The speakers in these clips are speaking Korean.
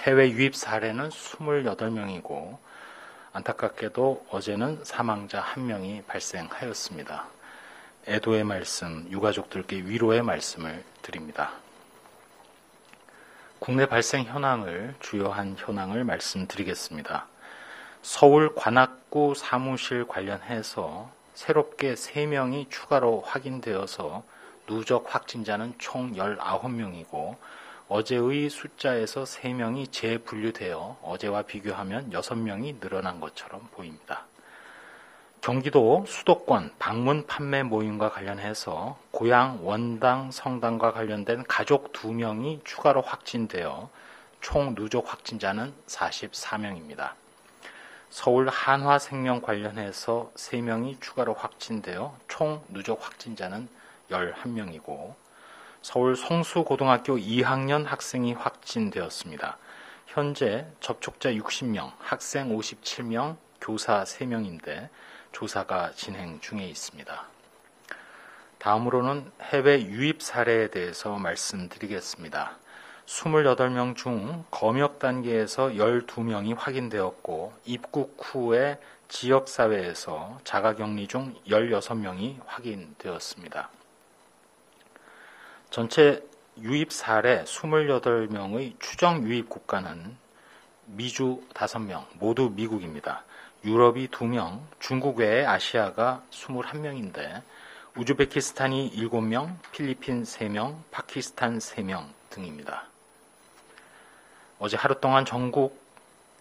해외 유입 사례는 28명이고 안타깝게도 어제는 사망자 1명이 발생하였습니다. 애도의 말씀, 유가족들께 위로의 말씀을 드립니다. 국내 발생 현황을 주요한 현황을 말씀드리겠습니다. 서울 관악구 사무실 관련해서 새롭게 3명이 추가로 확인되어서 누적 확진자는 총 19명이고 어제의 숫자에서 3명이 재분류되어 어제와 비교하면 6명이 늘어난 것처럼 보입니다. 경기도 수도권 방문 판매 모임과 관련해서 고향 원당 성당과 관련된 가족 2명이 추가로 확진되어 총 누적 확진자는 44명입니다. 서울 한화생명 관련해서 3명이 추가로 확진되어 총 누적 확진자는 11명이고 서울 송수고등학교 2학년 학생이 확진되었습니다. 현재 접촉자 60명, 학생 57명, 교사 3명인데 조사가 진행 중에 있습니다. 다음으로는 해외 유입 사례에 대해서 말씀드리겠습니다. 28명 중 검역 단계에서 12명이 확인되었고 입국 후에 지역사회에서 자가격리 중 16명이 확인되었습니다. 전체 유입 사례 28명의 추정 유입 국가는 미주 5명, 모두 미국입니다. 유럽이 2명, 중국 외에 아시아가 21명인데 우즈베키스탄이 7명, 필리핀 3명, 파키스탄 3명 등입니다. 어제 하루 동안 전국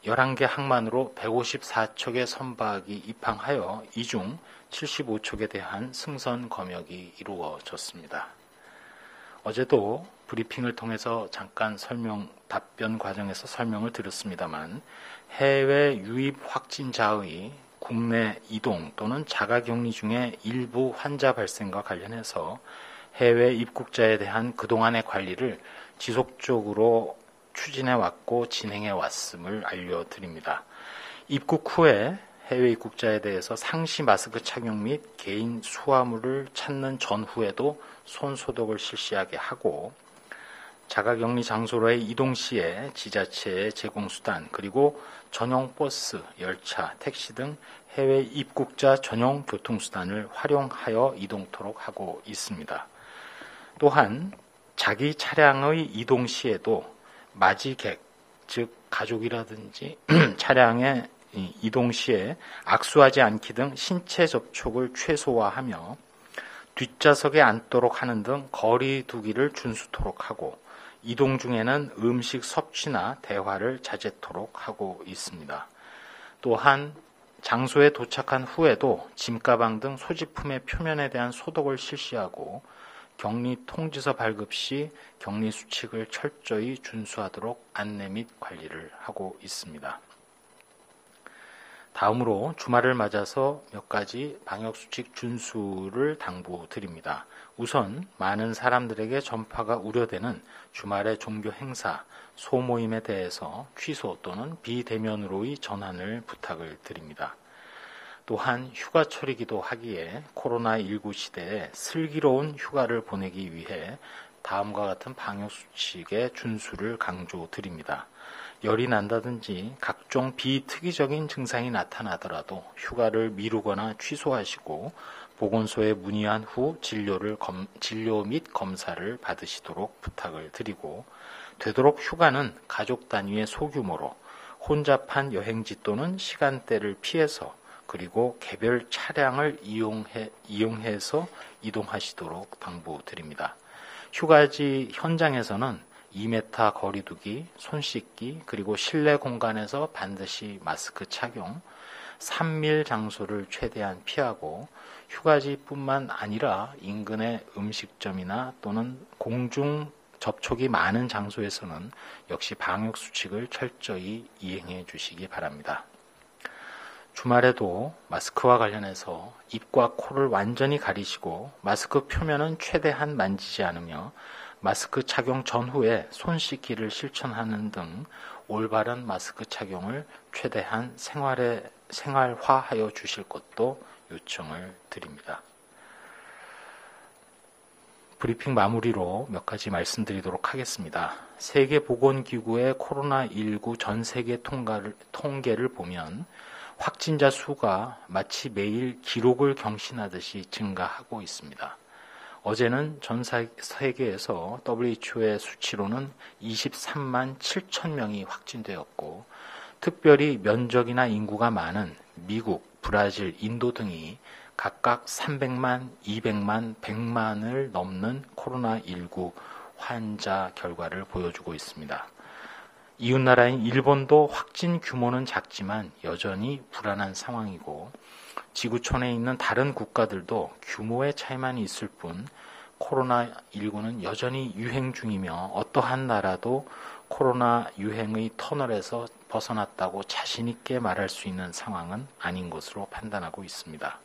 11개 항만으로 154척의 선박이 입항하여 이 중 75척에 대한 승선 검역이 이루어졌습니다. 어제도 브리핑을 통해서 잠깐 답변 과정에서 설명을 드렸습니다만 해외 유입 확진자의 국내 이동 또는 자가격리 중에 일부 환자 발생과 관련해서 해외 입국자에 대한 그동안의 관리를 지속적으로 추진해왔고 진행해왔음을 알려드립니다. 입국 후에 해외 입국자에 대해서 상시 마스크 착용 및 개인 수화물을 찾는 전후에도 손소독을 실시하게 하고 자가격리 장소로의 이동 시에 지자체의 제공수단 그리고 전용 버스, 열차, 택시 등 해외 입국자 전용 교통수단을 활용하여 이동토록 하고 있습니다. 또한 자기 차량의 이동 시에도 맞이객, 즉 가족이라든지 차량의 이동 시에 악수하지 않기 등 신체 접촉을 최소화하며 뒷좌석에 앉도록 하는 등 거리 두기를 준수토록 하고 이동 중에는 음식 섭취나 대화를 자제토록 하고 있습니다. 또한 장소에 도착한 후에도 짐가방 등 소지품의 표면에 대한 소독을 실시하고 격리 통지서 발급 시 격리 수칙을 철저히 준수하도록 안내 및 관리를 하고 있습니다. 다음으로 주말을 맞아서 몇 가지 방역수칙 준수를 당부드립니다. 우선 많은 사람들에게 전파가 우려되는 주말의 종교 행사, 소모임에 대해서 취소 또는 비대면으로의 전환을 부탁을 드립니다. 또한 휴가철이기도 하기에 코로나19 시대에 슬기로운 휴가를 보내기 위해 다음과 같은 방역수칙의 준수를 강조드립니다. 열이 난다든지 각종 비특이적인 증상이 나타나더라도 휴가를 미루거나 취소하시고 보건소에 문의한 후 진료 및 검사를 받으시도록 부탁을 드리고 되도록 휴가는 가족 단위의 소규모로 혼잡한 여행지 또는 시간대를 피해서 그리고 개별 차량을 이용해서 이동하시도록 당부드립니다. 휴가지 현장에서는 2m 거리 두기, 손 씻기, 그리고 실내 공간에서 반드시 마스크 착용, 3밀 장소를 최대한 피하고 휴가지뿐만 아니라 인근의 음식점이나 또는 공중 접촉이 많은 장소에서는 역시 방역 수칙을 철저히 이행해 주시기 바랍니다. 주말에도 마스크와 관련해서 입과 코를 완전히 가리시고 마스크 표면은 최대한 만지지 않으며 마스크 착용 전후에 손 씻기를 실천하는 등 올바른 마스크 착용을 최대한 생활화하여 주실 것도 요청을 드립니다. 브리핑 마무리로 몇 가지 말씀드리도록 하겠습니다. 세계보건기구의 코로나19 전 세계 통계를 보면 확진자 수가 마치 매일 기록을 경신하듯이 증가하고 있습니다. 어제는 전 세계에서 WHO의 수치로는 23만 7천 명이 확진되었고, 특별히 면적이나 인구가 많은 미국, 브라질, 인도 등이 각각 300만, 200만, 100만을 넘는 코로나19 환자 결과를 보여주고 있습니다. 이웃나라인 일본도 확진 규모는 작지만 여전히 불안한 상황이고, 지구촌에 있는 다른 국가들도 규모의 차이만 있을 뿐 코로나19는 여전히 유행 중이며 어떠한 나라도 코로나 유행의 터널에서 벗어났다고 자신 있게 말할 수 있는 상황은 아닌 것으로 판단하고 있습니다.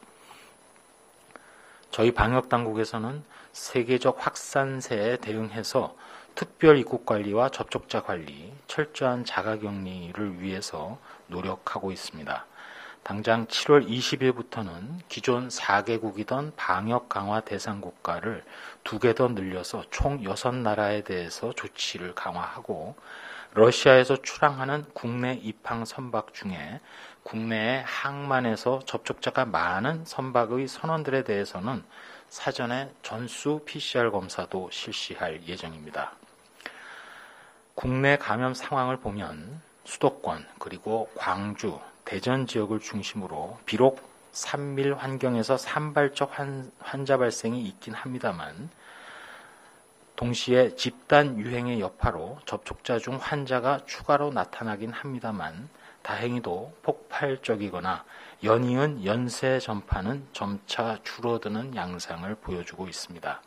저희 방역당국에서는 세계적 확산세에 대응해서 특별 입국 관리와 접촉자 관리, 철저한 자가격리를 위해서 노력하고 있습니다. 당장 7월 20일부터는 기존 4개국이던 방역 강화 대상 국가를 2개 더 늘려서 총 6나라에 대해서 조치를 강화하고, 러시아에서 출항하는 국내 입항 선박 중에 국내에 항만에서 접촉자가 많은 선박의 선원들에 대해서는 사전에 전수 PCR 검사도 실시할 예정입니다. 국내 감염 상황을 보면 수도권 그리고 광주, 대전 지역을 중심으로 비록 산밀 환경에서 산발적 환자 발생이 있긴 합니다만, 동시에 집단 유행의 여파로 접촉자 중 환자가 추가로 나타나긴 합니다만, 다행히도 폭발적이거나 연이은 연쇄 전파는 점차 줄어드는 양상을 보여주고 있습니다.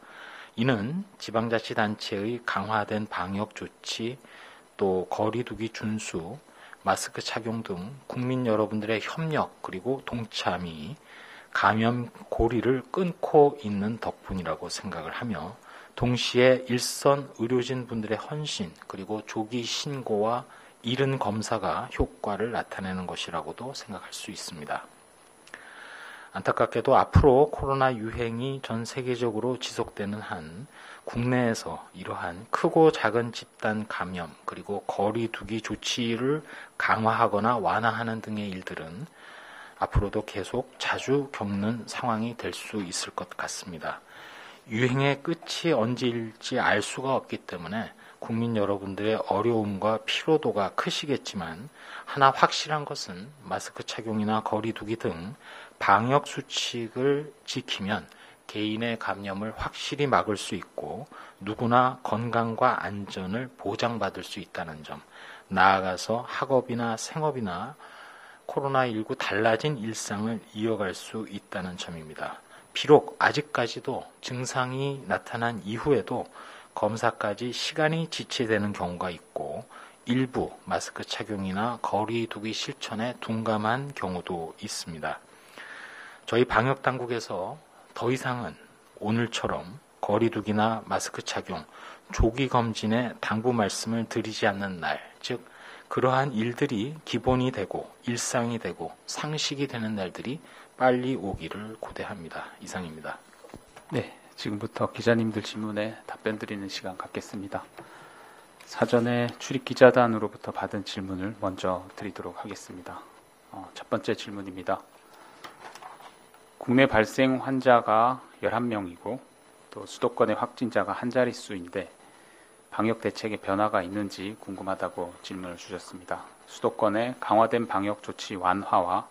이는 지방자치단체의 강화된 방역 조치, 또 거리두기 준수, 마스크 착용 등 국민 여러분들의 협력 그리고 동참이 감염 고리를 끊고 있는 덕분이라고 생각을 하며, 동시에 일선 의료진 분들의 헌신 그리고 조기 신고와 이른 검사가 효과를 나타내는 것이라고도 생각할 수 있습니다. 안타깝게도 앞으로 코로나 유행이 전 세계적으로 지속되는 한 국내에서 이러한 크고 작은 집단 감염 그리고 거리두기 조치를 강화하거나 완화하는 등의 일들은 앞으로도 계속 자주 겪는 상황이 될 수 있을 것 같습니다. 유행의 끝이 언제일지 알 수가 없기 때문에 국민 여러분들의 어려움과 피로도가 크시겠지만, 하나 확실한 것은 마스크 착용이나 거리두기 등 방역 수칙을 지키면 개인의 감염을 확실히 막을 수 있고 누구나 건강과 안전을 보장받을 수 있다는 점, 나아가서 학업이나 생업이나 코로나19 달라진 일상을 이어갈 수 있다는 점입니다. 비록 아직까지도 증상이 나타난 이후에도 검사까지 시간이 지체되는 경우가 있고, 일부 마스크 착용이나 거리두기 실천에 둔감한 경우도 있습니다. 저희 방역당국에서 더 이상은 오늘처럼 거리두기나 마스크 착용, 조기 검진에 당부 말씀을 드리지 않는 날, 즉 그러한 일들이 기본이 되고 일상이 되고 상식이 되는 날들이 빨리 오기를 고대합니다. 이상입니다. 네, 지금부터 기자님들 질문에 답변 드리는 시간 갖겠습니다. 사전에 출입기자단으로부터 받은 질문을 먼저 드리도록 하겠습니다. 첫 번째 질문입니다. 국내 발생 환자가 11명이고 또 수도권의 확진자가 한 자릿수인데 방역 대책에 변화가 있는지 궁금하다고 질문을 주셨습니다. 수도권의 강화된 방역 조치 완화와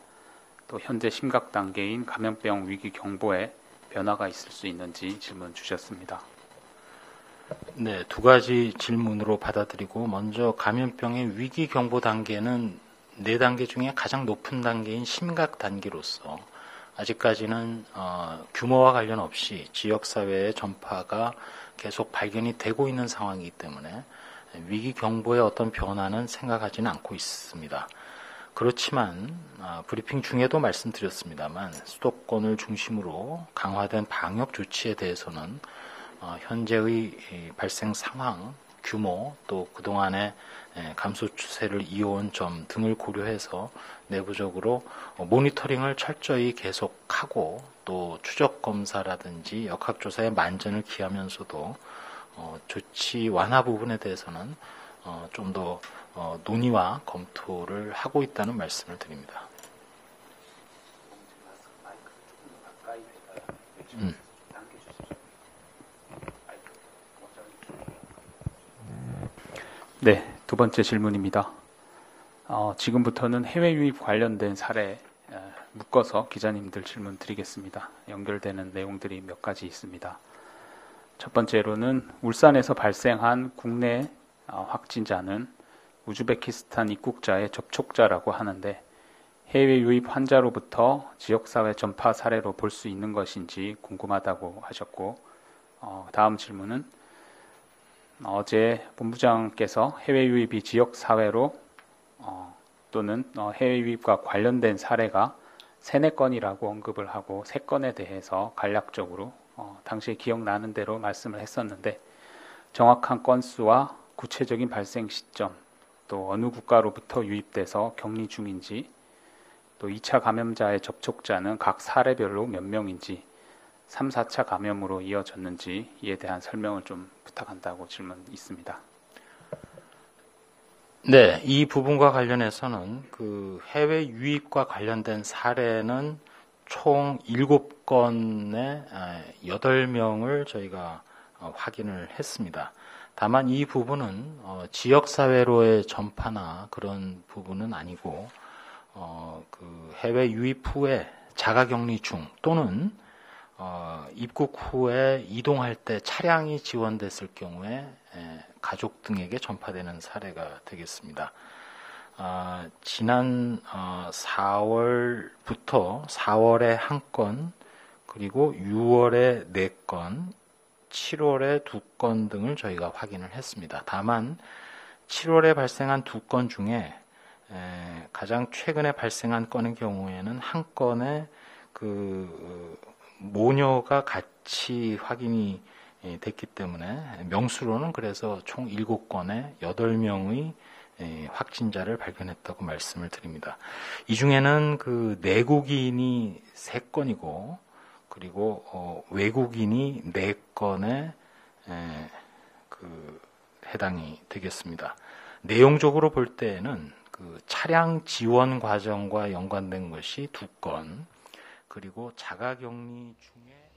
또 현재 심각 단계인 감염병 위기 경보에 변화가 있을 수 있는지 질문 주셨습니다. 네, 두 가지 질문으로 받아들이고, 먼저 감염병의 위기 경보 단계는 4단계 중에 가장 높은 단계인 심각 단계로서 아직까지는 규모와 관련 없이 지역사회의 전파가 계속 발견이 되고 있는 상황이기 때문에 위기 경보의 어떤 변화는 생각하지는 않고 있습니다. 그렇지만 브리핑 중에도 말씀드렸습니다만, 수도권을 중심으로 강화된 방역 조치에 대해서는 현재의 발생 상황 규모 또 그동안의 감소 추세를 이어온 점 등을 고려해서 내부적으로 모니터링을 철저히 계속하고 또 추적 검사라든지 역학조사에 만전을 기하면서도 조치 완화 부분에 대해서는 좀 더 논의와 검토를 하고 있다는 말씀을 드립니다. 네, 두 번째 질문입니다. 지금부터는 해외 유입 관련된 사례 묶어서 기자님들 질문 드리겠습니다. 연결되는 내용들이 몇 가지 있습니다. 첫 번째로는 울산에서 발생한 국내 확진자는 우즈베키스탄 입국자의 접촉자라고 하는데 해외 유입 환자로부터 지역사회 전파 사례로 볼 수 있는 것인지 궁금하다고 하셨고, 다음 질문은 어제 본부장께서 해외 유입이 지역사회로 또는 해외 유입과 관련된 사례가 3-4건이라고 언급을 하고 3건에 대해서 간략적으로 당시에 기억나는 대로 말씀을 했었는데 정확한 건수와 구체적인 발생 시점, 또 어느 국가로부터 유입돼서 격리 중인지, 또 2차 감염자의 접촉자는 각 사례별로 몇 명인지, 3, 4차 감염으로 이어졌는지 이에 대한 설명을 좀 부탁한다고 질문 있습니다. 네, 이 부분과 관련해서는 그 해외 유입과 관련된 사례는 총 7건에 8명을 저희가 확인을 했습니다. 다만 이 부분은 지역사회로의 전파나 그런 부분은 아니고 그 해외 유입 후에 자가격리 중 또는 입국 후에 이동할 때 차량이 지원됐을 경우에 가족 등에게 전파되는 사례가 되겠습니다. 지난 4월부터 4월에 1건, 그리고 6월에 4건, 7월에 2건 등을 저희가 확인을 했습니다. 다만 7월에 발생한 2건 중에 가장 최근에 발생한 건의 경우에는 한 건에 그 모녀가 같이 확인이 됐기 때문에 명수로는 그래서 총 7건에 8명의 확진자를 발견했다고 말씀을 드립니다. 이 중에는 그 내국인이 3건이고 그리고 외국인이 4건에 그 해당이 되겠습니다. 내용적으로 볼 때에는 그 차량 지원 과정과 연관된 것이 2건, 그리고 자가격리 중에